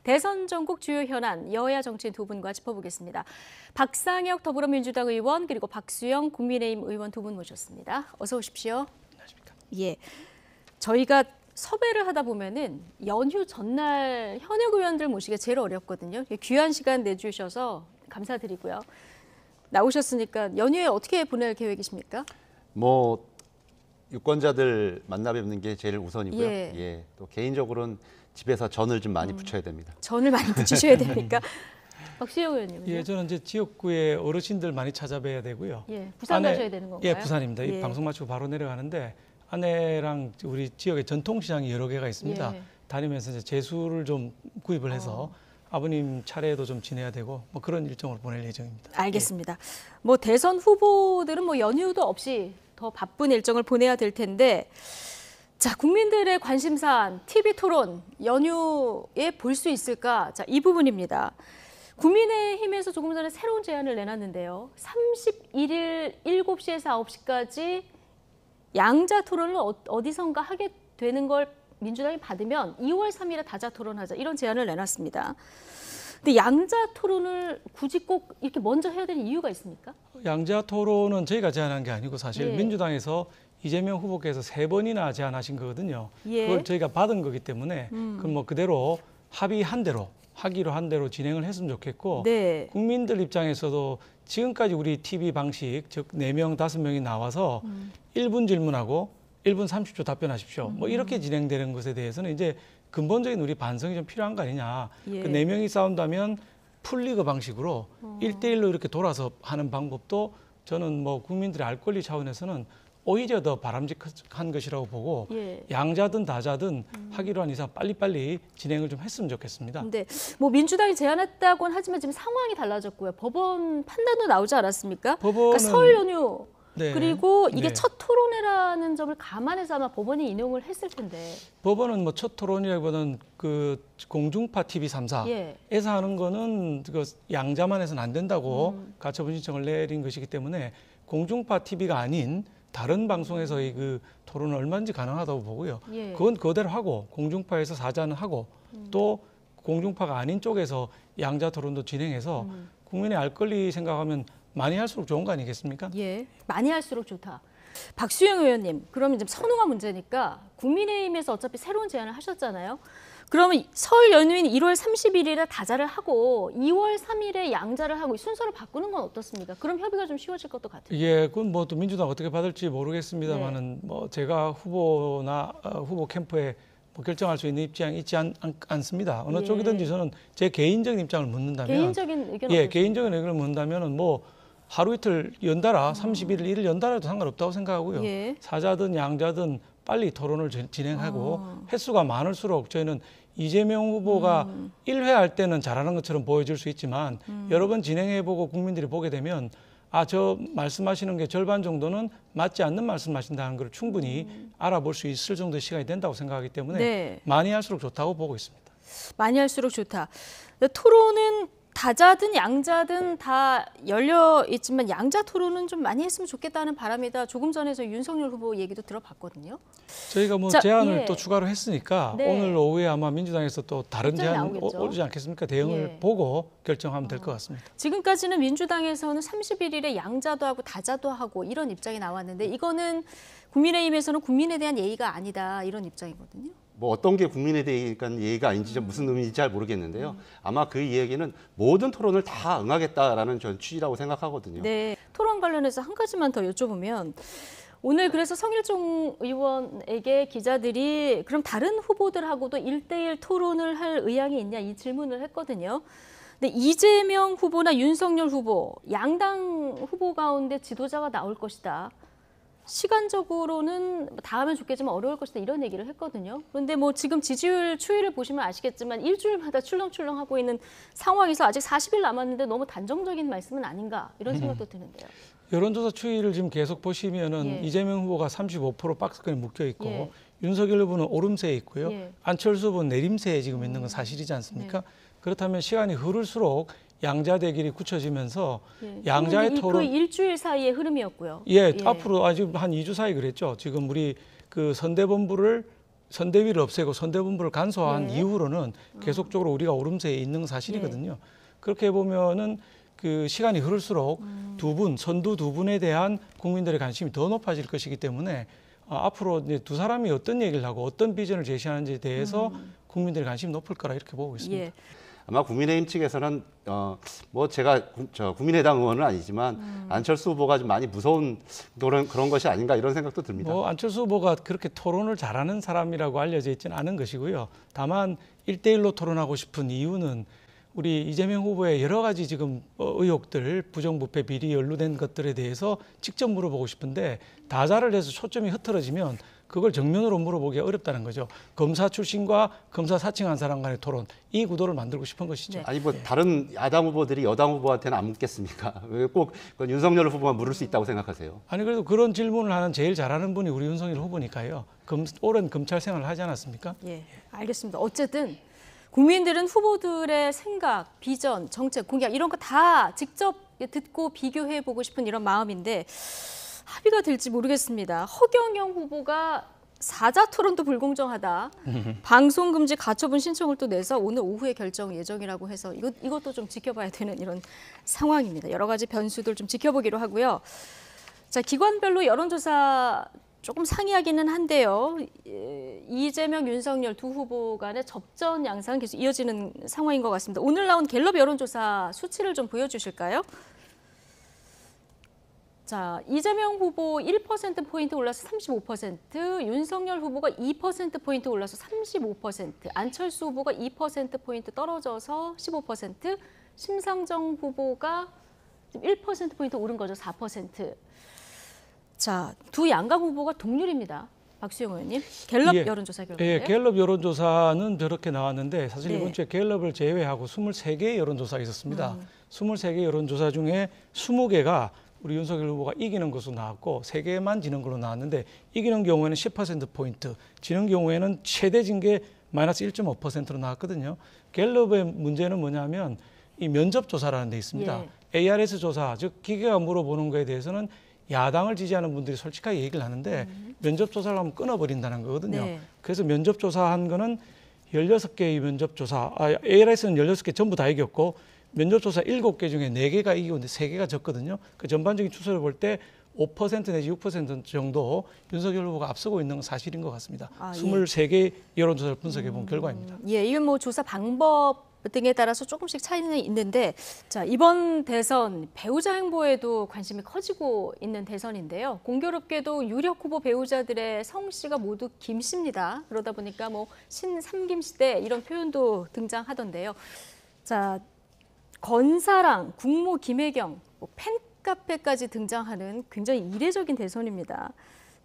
대선 전국 주요 현안, 여야 정치인 두 분과 짚어보겠습니다. 박상혁 더불어민주당 의원 그리고 박수영 국민의힘 의원 두 분 모셨습니다. 어서 오십시오. 안녕하십니까. 예, 저희가 섭외를 하다 보면은 연휴 전날 현역 의원들 모시기가 제일 어렵거든요. 귀한 시간 내주셔서 감사드리고요. 나오셨으니까 연휴에 어떻게 보낼 계획이십니까? 뭐 유권자들 만나 뵙는 게 제일 우선이고요. 예. 예. 또 개인적으로는 집에서 전을 좀 많이 부쳐야 됩니다. 전을 많이 붙이셔야 됩니까? 박수영 의원님은요? 예, 저는 이제 지역구에 어르신들 많이 찾아뵈야 되고요. 예, 부산 가셔야 되는 건가요? 예, 부산입니다. 예. 이 방송 마치고 바로 내려가는데 아내랑 우리 지역에 전통시장이 여러 개가 있습니다. 예. 다니면서 이제 제수를 좀 구입을 해서 아버님 차례도 좀 지내야 되고 뭐 그런 일정으로 보낼 예정입니다. 알겠습니다. 뭐 대선 후보들은 뭐 연휴도 없이 더 바쁜 일정을 보내야 될 텐데, 자, 국민들의 관심사안 TV 토론 연휴에 볼 수 있을까? 자, 이 부분입니다. 국민의힘에서 조금 전에 새로운 제안을 내놨는데요. 31일 7시에서 9시까지 양자 토론을 어디선가 하게 되는 걸 민주당이 받으면 2월 3일에 다자 토론하자, 이런 제안을 내놨습니다. 근데 양자 토론을 굳이 꼭 이렇게 먼저 해야 되는 이유가 있습니까? 양자 토론은 저희가 제안한 게 아니고 사실 예. 민주당에서 이재명 후보께서 3번이나 제안하신 거거든요. 예. 그걸 저희가 받은 거기 때문에 그럼 뭐 그대로 합의한 대로 하기로 한 대로 진행을 했으면 좋겠고, 네. 국민들 입장에서도 지금까지 우리 TV 방식, 즉 4명, 5명이 나와서 1분 질문하고 1분 30초 답변하십시오. 뭐 이렇게 진행되는 것에 대해서는 이제 근본적인 우리 반성이 좀 필요한 거 아니냐. 예. 그 4명이 싸운다면 풀리그 방식으로 1대1로 이렇게 돌아서 하는 방법도 저는 뭐 국민들의 알 권리 차원에서는 오히려 더 바람직한 것이라고 보고, 예. 양자든 다자든 하기로 한 이상 빨리빨리 진행을 좀 했으면 좋겠습니다. 근데 뭐 민주당이 제안했다고는 하지만 지금 상황이 달라졌고요. 법원 판단도 나오지 않았습니까? 그러니까 법원은- 설 연휴 네. 그리고 이게 네. 첫 토론회라는 점을 감안해서 아마 법원이 인용을 했을 텐데. 법원은 뭐 첫 토론이라기보다는 그 공중파 TV 3사에서 예. 하는 거는 그 양자만 해서는 안 된다고 가처분 신청을 내린 것이기 때문에 공중파 TV가 아닌 다른 방송에서의 그 토론은 얼마든지 가능하다고 보고요. 예. 그건 그대로 하고 공중파에서 사자는 하고 또 공중파가 아닌 쪽에서 양자 토론도 진행해서 국민의 알 권리 생각하면 많이 할수록 좋은 거 아니겠습니까? 예, 많이 할수록 좋다. 박수영 의원님, 그러면 지금 선호가 문제니까 국민의힘에서 어차피 새로운 제안을 하셨잖아요. 그러면 설 연휴인 1월 31일에 다자를 하고 2월 3일에 양자를 하고 순서를 바꾸는 건 어떻습니까? 그럼 협의가 좀 쉬워질 것도 같아요. 예, 그건 뭐 또 민주당 어떻게 받을지 모르겠습니다만은 네. 뭐 제가 후보나 후보 캠프에 뭐 결정할 수 있는 입장이 있지 않습니다. 어느 예. 쪽이든지 저는 제 개인적인 입장을 묻는다면, 개인적인 의견은 예, 어떠세요? 개인적인 의견을 묻는다면은 뭐 하루 이틀 연달아 31일, 1일 연달아도 상관없다고 생각하고요. 예. 사자든 양자든 빨리 토론을 진행하고 횟수가 많을수록 저희는 이재명 후보가 1회 할 때는 잘하는 것처럼 보여줄 수 있지만 여러 번 진행해보고 국민들이 보게 되면 아, 저 말씀하시는 게 절반 정도는 맞지 않는 말씀하신다는 걸 충분히 알아볼 수 있을 정도의 시간이 된다고 생각하기 때문에 네. 많이 할수록 좋다고 보고 있습니다. 많이 할수록 좋다. 근데 토론은 다자든 양자든 다 열려 있지만 양자 토론은 좀 많이 했으면 좋겠다는 바람이다. 조금 전에 저 윤석열 후보 얘기도 들어봤거든요. 저희가 뭐 자, 제안을 예. 또 추가로 했으니까 네. 오늘 오후에 아마 민주당에서 또 다른 입장이 제안 나오겠죠. 오지 않겠습니까? 대응을 예. 보고 결정하면 될 것 같습니다. 지금까지는 민주당에서는 31일에 양자도 하고 다자도 하고 이런 입장이 나왔는데, 이거는 국민의힘에서는 국민에 대한 예의가 아니다, 이런 입장이거든요. 뭐 어떤 게 국민에 대한 예의가 아닌지 좀 무슨 의미인지 잘 모르겠는데요. 아마 그 이야기는 모든 토론을 다 응하겠다라는 전 취지라고 생각하거든요. 네, 토론 관련해서 한 가지만 더 여쭤보면, 오늘 그래서 성일종 의원에게 기자들이 그럼 다른 후보들하고도 1대1 토론을 할 의향이 있냐, 이 질문을 했거든요. 근데 이재명 후보나 윤석열 후보, 양당 후보 가운데 지도자가 나올 것이다. 시간적으로는 다 하면 좋겠지만 어려울 것이다, 이런 얘기를 했거든요. 그런데 뭐 지금 지지율 추이를 보시면 아시겠지만 일주일마다 출렁출렁하고 있는 상황에서 아직 40일 남았는데 너무 단정적인 말씀은 아닌가, 이런 생각도 드는데요. 여론조사 추이를 지금 계속 보시면은 예. 이재명 후보가 35% 박스권에 묶여 있고 예. 윤석열 후보는 오름세에 있고요. 예. 안철수 후보는 내림세에 지금 있는 건 사실이지 않습니까? 그렇다면 시간이 흐를수록 양자 대결이 굳혀지면서 예. 양자의 근데 토론 그 일주일 사이의 흐름이었고요. 예, 앞으로 아직 한 2주 사이 그랬죠. 지금 우리 그 선대본부를 선대위를 없애고 선대본부를 간소화한 네. 이후로는 계속적으로 우리가 오름세에 있는 사실이거든요. 그렇게 보면은 그 시간이 흐를수록 선두 두 분에 대한 국민들의 관심이 더 높아질 것이기 때문에 앞으로 이제 두 사람이 어떤 얘기를 하고 어떤 비전을 제시하는지에 대해서 국민들의 관심이 높을 거라 이렇게 보고 있습니다. 예. 아마 국민의힘 측에서는 뭐 제가 국민의당 의원은 아니지만 안철수 후보가 좀 많이 무서운 그런 것이 아닌가 이런 생각도 듭니다. 뭐 안철수 후보가 그렇게 토론을 잘하는 사람이라고 알려져 있지는 않은 것이고요. 다만 1대1로 토론하고 싶은 이유는 우리 이재명 후보의 여러 가지 지금 의혹들, 부정부패 비리 연루된 것들에 대해서 직접 물어보고 싶은데 다자를 해서 초점이 흐트러지면 그걸 정면으로 물어보기가 어렵다는 거죠. 검사 출신과 검사 사칭한 사람 간의 토론, 이 구도를 만들고 싶은 것이죠. 네. 아니 뭐 다른 야당 후보들이 여당 후보한테는 안 묻겠습니까? 왜 꼭 윤석열 후보만 물을 수 있다고 생각하세요? 아니 그래도 그런 질문을 하는 제일 잘하는 분이 우리 윤석열 후보니까요. 오랜 검찰 생활을 하지 않았습니까? 예, 알겠습니다. 어쨌든 국민들은 후보들의 생각, 비전, 정책, 공약 이런 거 다 직접 듣고 비교해 보고 싶은 이런 마음인데 합의가 될지 모르겠습니다. 허경영 후보가 사자 토론도 불공정하다. 방송 금지 가처분 신청을 또 내서 오늘 오후에 결정 예정이라고 해서 이것도 좀 지켜봐야 되는 이런 상황입니다. 여러 가지 변수들 좀 지켜보기로 하고요. 자, 기관별로 여론조사 조금 상이하기는 한데요. 이재명, 윤석열 두 후보 간의 접전 양상은 계속 이어지는 상황인 것 같습니다. 오늘 나온 갤럽 여론조사 수치를 좀 보여주실까요? 자, 이재명 후보 1%포인트 올라서 35%, 윤석열 후보가 2%포인트 올라서 35%, 안철수 후보가 2%포인트 떨어져서 15%, 심상정 후보가 1%포인트 오른 거죠, 4%. 자, 두 양강 후보가 동률입니다. 박수영 의원님, 갤럽 여론조사 결과인데요. 예, 갤럽 여론조사는 저렇게 나왔는데 사실 네. 이번 주에 갤럽을 제외하고 23개의 여론조사가 있었습니다. 23개 여론조사 중에 20개가 우리 윤석열 후보가 이기는 것으로 나왔고 3개만 지는 걸로 나왔는데 이기는 경우에는 10%포인트, 지는 경우에는 최대 징계 마이너스 1.5%로 나왔거든요. 갤럽의 문제는 뭐냐면 이 면접조사라는 데 있습니다. 예. ARS 조사, 즉 기계가 물어보는 거에 대해서는 야당을 지지하는 분들이 솔직하게 얘기를 하는데 면접조사를 하면 끊어버린다는 거거든요. 네. 그래서 면접조사한 거는 16개의 면접조사, ARS는 16개 전부 다 이겼고 면접조사 7개 중에 4개가 이기고 있는데 3개가 졌거든요. 그 전반적인 추세를 볼 때 5% 내지 6% 정도 윤석열 후보가 앞서고 있는 건 사실인 것 같습니다. 23개 여론조사를 분석해 본 결과입니다. 예, 이건 뭐 조사 방법 등에 따라서 조금씩 차이는 있는데, 자, 이번 대선 배우자 행보에도 관심이 커지고 있는 대선인데요. 공교롭게도 유력 후보 배우자들의 성씨가 모두 김씨입니다. 그러다 보니까 뭐 신삼김 시대 이런 표현도 등장하던데요. 자, 건사랑, 국모 김혜경, 뭐 팬카페까지 등장하는 굉장히 이례적인 대선입니다.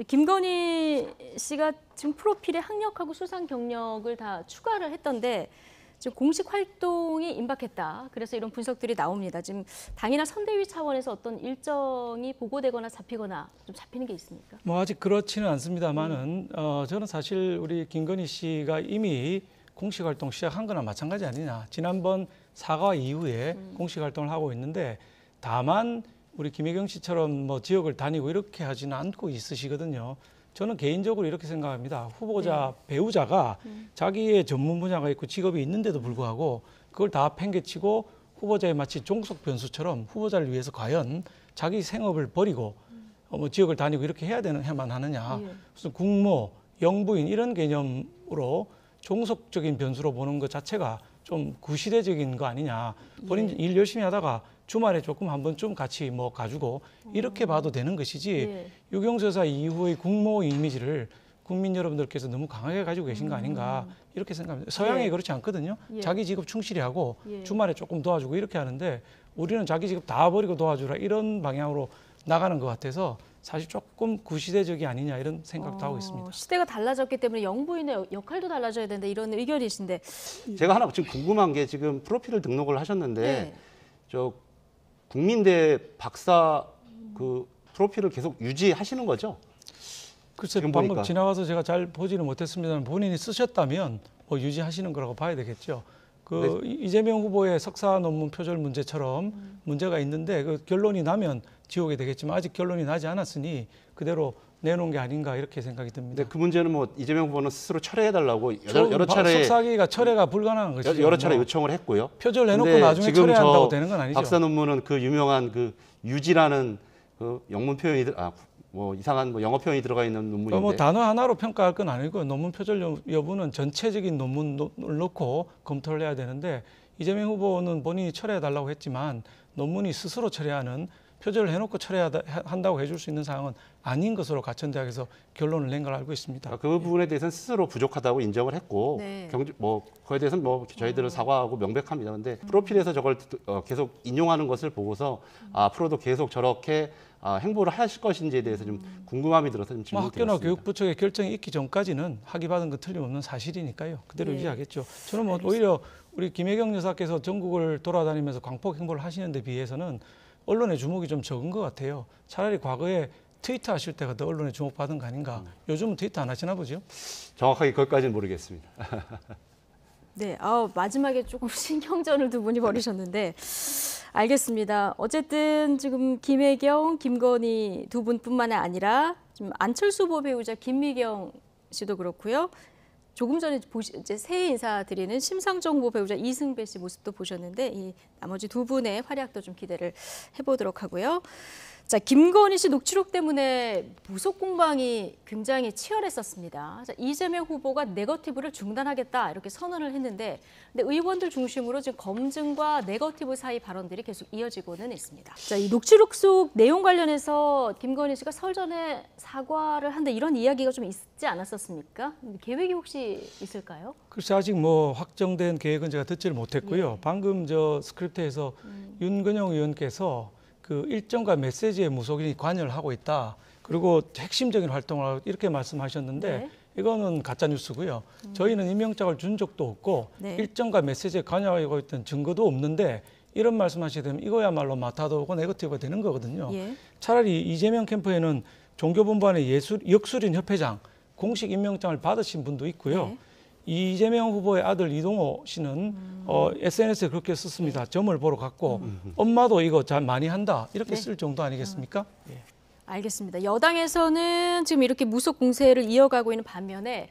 김건희 씨가 지금 프로필에 학력하고 수상 경력을 다 추가를 했던데 지금 공식 활동이 임박했다. 그래서 이런 분석들이 나옵니다. 지금 당이나 선대위 차원에서 어떤 일정이 보고되거나 잡히거나 좀 잡히는 게 있습니까? 뭐 아직 그렇지는 않습니다만은 저는 사실 우리 김건희 씨가 이미 공식 활동 시작한 거나 마찬가지 아니냐. 지난번 사과 이후에 공식 활동을 하고 있는데 다만 우리 김혜경 씨처럼 뭐 지역을 다니고 이렇게 하지는 않고 있으시거든요. 저는 개인적으로 이렇게 생각합니다. 후보자, 배우자가 자기의 전문 분야가 있고 직업이 있는데도 불구하고 그걸 다 팽개치고 후보자의 마치 종속 변수처럼 후보자를 위해서 과연 자기 생업을 버리고 뭐 지역을 다니고 이렇게 해야만 하느냐. 무슨 국모, 영부인 이런 개념으로 종속적인 변수로 보는 것 자체가 좀 구시대적인 거 아니냐. 본인 일 열심히 하다가 주말에 조금 한 번쯤 같이 뭐 가지고 이렇게 봐도 되는 것이지 유경수 여사 이후의 국모 이미지를 국민 여러분들께서 너무 강하게 가지고 계신 거 아닌가 이렇게 생각합니다. 서양이 그렇지 않거든요. 자기 직업 충실히 하고 주말에 조금 도와주고 이렇게 하는데 우리는 자기 직업 다 버리고 도와주라 이런 방향으로 나가는 것 같아서 사실 조금 구시대적이 아니냐 이런 생각도 하고 있습니다. 시대가 달라졌기 때문에 영부인의 역할도 달라져야 된다 이런 의견이신데 제가 하나 지금 궁금한 게 지금 프로필을 등록을 하셨는데 네. 저 국민대 박사 그 프로필을 계속 유지하시는 거죠? 글쎄 지금 방금 보니까. 지나가서 제가 잘 보지는 못했습니다만 본인이 쓰셨다면 뭐 유지하시는 거라고 봐야 되겠죠. 그 이재명 후보의 석사 논문 표절 문제처럼 문제가 있는데 그 결론이 나면 지우게 되겠지만 아직 결론이 나지 않았으니 그대로 내놓은 게 아닌가 이렇게 생각이 듭니다. 근데 그 문제는 뭐 이재명 후보는 스스로 철회해달라고 여러 차례 속삭이가 철회가 불가능한 것이죠. 여러 차례 요청을 했고요. 표절 내놓고 근데 나중에 지금 철회한다고 저 되는 건 아니죠. 박사 논문은 그 유명한 그 유지라는 그 영문 표현이 뭐 이상한 뭐 영어 표현이 들어가 있는 논문인데 뭐 단어 하나로 평가할 건 아니고 논문 표절 여부는 전체적인 논문을 놓고 검토를 해야 되는데 이재명 후보는 본인이 철회해달라고 했지만 논문이 스스로 철회하는 표절을 해놓고 철회한다고 해줄 수 있는 사항은 아닌 것으로 가천대학에서 결론을 낸 걸 알고 있습니다. 그 부분에 대해서는 스스로 부족하다고 인정을 했고 네. 뭐 그에 대해서는 뭐 저희들은 사과하고 명백합니다. 근데 프로필에서 저걸 계속 인용하는 것을 보고서 앞으로도 계속 저렇게 행보를 하실 것인지에 대해서 좀 궁금함이 들어서 좀 뭐 학교나 질문드렸습니다. 교육부 측의 결정이 있기 전까지는 학위받은 건 틀림없는 사실이니까요. 그대로 네. 유지하겠죠. 저는 뭐 오히려 우리 김혜경 여사께서 전국을 돌아다니면서 광폭 행보를 하시는 데 비해서는 언론의 주목이 좀 적은 것 같아요. 차라리 과거에 트위터 하실 때가 더 언론에 주목받은 거 아닌가. 요즘은 트위터 안 하시나 보죠? 정확하게 그것까지는 모르겠습니다. 네, 마지막에 조금 신경전을 두 분이 벌이셨는데 알겠습니다. 어쨌든 지금 김혜경, 김건희 두 분뿐만 아니라 지금 안철수 후보 배우자 김미경 씨도 그렇고요. 조금 전에 이제 새해 인사드리는 심상정 후보 배우자 이승배 씨 모습도 보셨는데 이 나머지 두 분의 활약도 좀 기대를 해보도록 하고요. 자, 김건희 씨 녹취록 때문에 무속 공방이 굉장히 치열했었습니다. 자, 이재명 후보가 네거티브를 중단하겠다 이렇게 선언을 했는데 근데 의원들 중심으로 지금 검증과 네거티브 사이 발언들이 계속 이어지고는 있습니다. 자, 이 녹취록 속 내용 관련해서 김건희 씨가 설 전에 사과를 한다 이런 이야기가 좀 있지 않았었습니까? 계획이 혹시 있을까요? 글쎄 아직 뭐 확정된 계획은 제가 듣지를 못했고요. 예. 방금 저 스크립트에서 윤건영 의원께서 그 일정과 메시지의 무속인이 관여를 하고 있다. 그리고 핵심적인 활동을 하고 이렇게 말씀하셨는데 네. 이거는 가짜 뉴스고요. 저희는 임명장을 준 적도 없고 네. 일정과 메시지에 관여하고 있던 증거도 없는데 이런 말씀하시게 되면 이거야말로 마타도고 네거티브가 되는 거거든요. 예. 차라리 이재명 캠프에는 종교본부안의 역술인 협회장 공식 임명장을 받으신 분도 있고요. 네. 이재명 후보의 아들 이동호 씨는 SNS에 그렇게 썼습니다. 점을 보러 갔고 엄마도 이거 잘 많이 한다 이렇게 쓸 정도 아니겠습니까? 예. 알겠습니다. 여당에서는 지금 이렇게 무속 공세를 이어가고 있는 반면에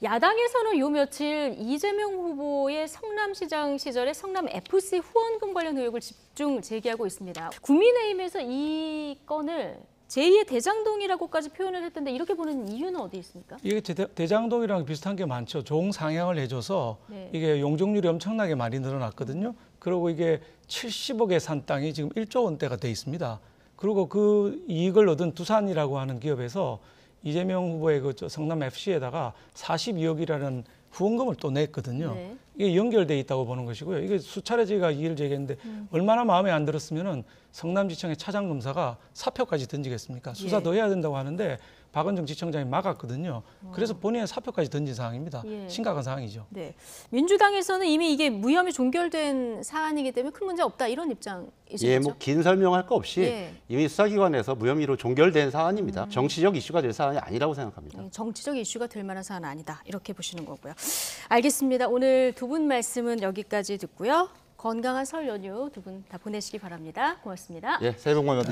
야당에서는 요 며칠 이재명 후보의 성남시장 시절에 성남 FC 후원금 관련 의혹을 집중 제기하고 있습니다. 국민의힘에서 이 건을 제2의 대장동이라고까지 표현을 했던데 이렇게 보는 이유는 어디 있습니까? 이게 대장동이랑 비슷한 게 많죠. 종상향을 해줘서 네. 이게 용적률이 엄청나게 많이 늘어났거든요. 그리고 이게 70억에 산 땅이 지금 1조 원대가 돼 있습니다. 그리고 그 이익을 얻은 두산이라고 하는 기업에서 이재명 후보의 그 성남 FC에다가 42억이라는 후원금을 또 냈거든요. 네. 이게 연결돼 있다고 보는 것이고요. 이게 수차례 제가 이의를 제기했는데 얼마나 마음에 안 들었으면은 성남지청의 차장 검사가 사표까지 던지겠습니까? 수사 예. 더 해야 된다고 하는데 박은정 지청장이 막았거든요. 그래서 본인의 사표까지 던진 상황입니다. 예. 심각한 상황이죠. 네. 민주당에서는 이미 이게 무혐의 종결된 사안이기 때문에 큰 문제 없다 이런 입장이시죠? 예, 뭐 긴 설명할 거 없이 예. 이미 수사기관에서 무혐의로 종결된 사안입니다. 정치적 이슈가 될 사안이 아니라고 생각합니다. 정치적 이슈가 될 만한 사안 아니다 이렇게 보시는 거고요. 알겠습니다. 오늘 두 분 말씀은 여기까지 듣고요. 건강한 설 연휴 두 분 다 보내시기 바랍니다. 고맙습니다. 예, 새해 복 많이 받으십시오.